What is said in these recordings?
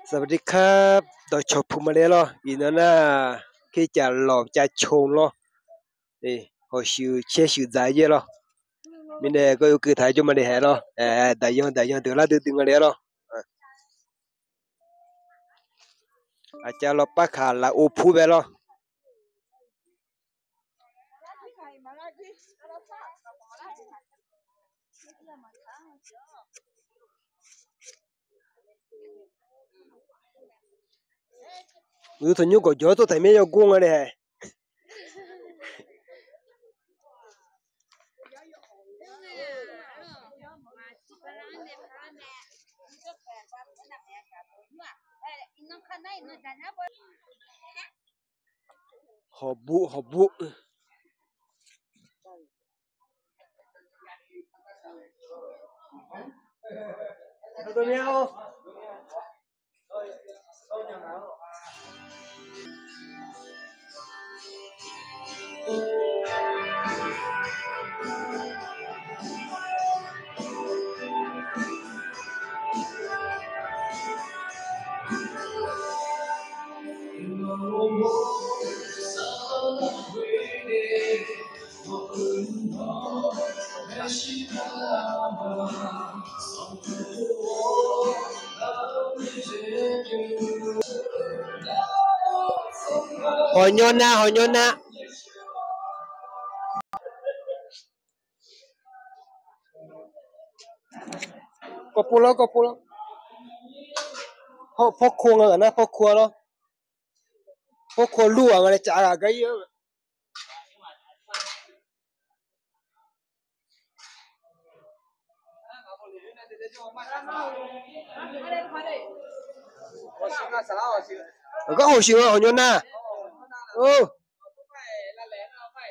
สวัสดีครับดอยชอบพูมาเลยเหรออีนั่นน่ะที่จะหลอกจะชงเหรอนี่เขาชิวเชื่อชิวใจเยอะเหรอมิเนี่ยก็อยู่คือไทยจุมาเลยเหรอได้ยังเดี๋ยวละเดือดมาเลยเหรออาจารย์เราปักขาละอุพูไปเหรอมือถุงยูก็จ่อตัวไทยไม่ยอมกุ้งอะไรเหรอหอบบุตัวเมียวหอยโยนนะก็ปูแล้วพวกครัวเหรอนะพวกครัวเหรอพวกครัวลู่อะไรจ่ายอะไรเยอะก็好笑啊หอยโยนนะโอ้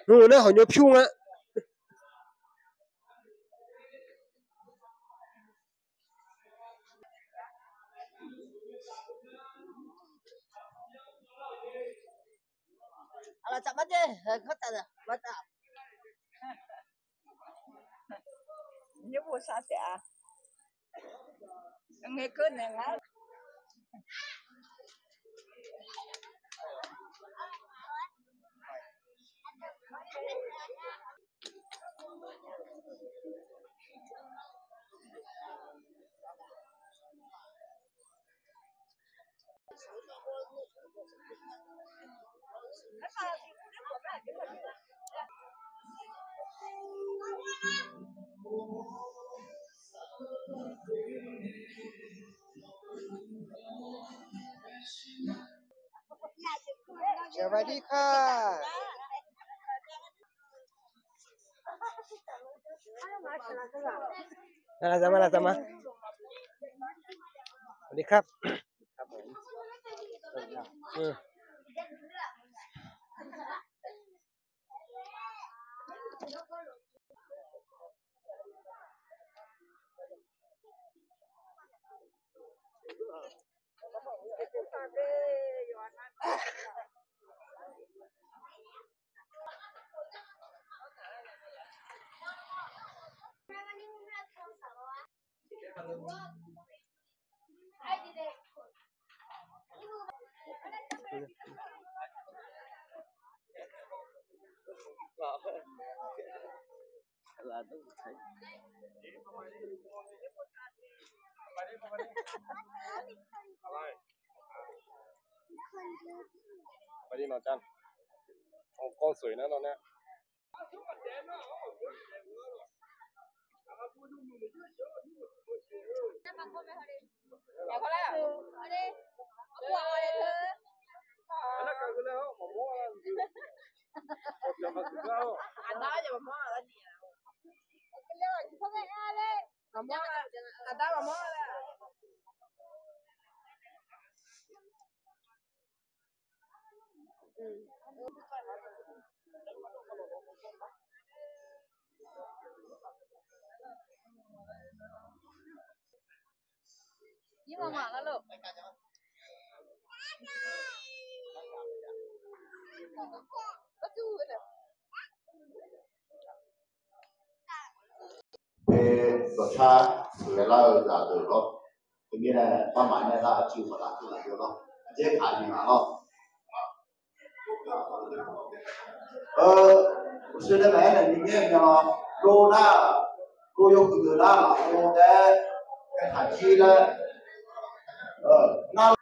นู่นนะหอยโยนพิ้งอ่ะala chậm bắt đi khất tật rồi bắt tạm nhớ buồn sao sẽ nghe cơn này ngã Sawadika. Sama-sama. สวัสดีครับครับผมไปดิหนอนจันกล้องสวยนะตอนนี้ยิ้มหวานแล้วลูกก็ดูเลย รสชาติคือเล่าจากตัวรส里面的当晚的那就了，就了，这看你嘛哦。是的，买的里面呢，罗那罗有个那罗的，看起的，那。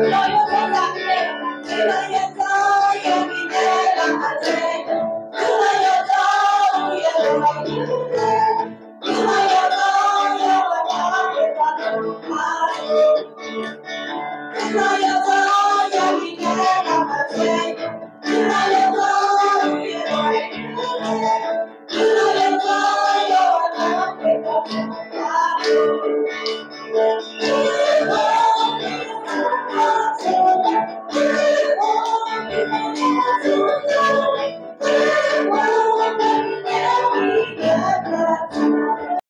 Yeah.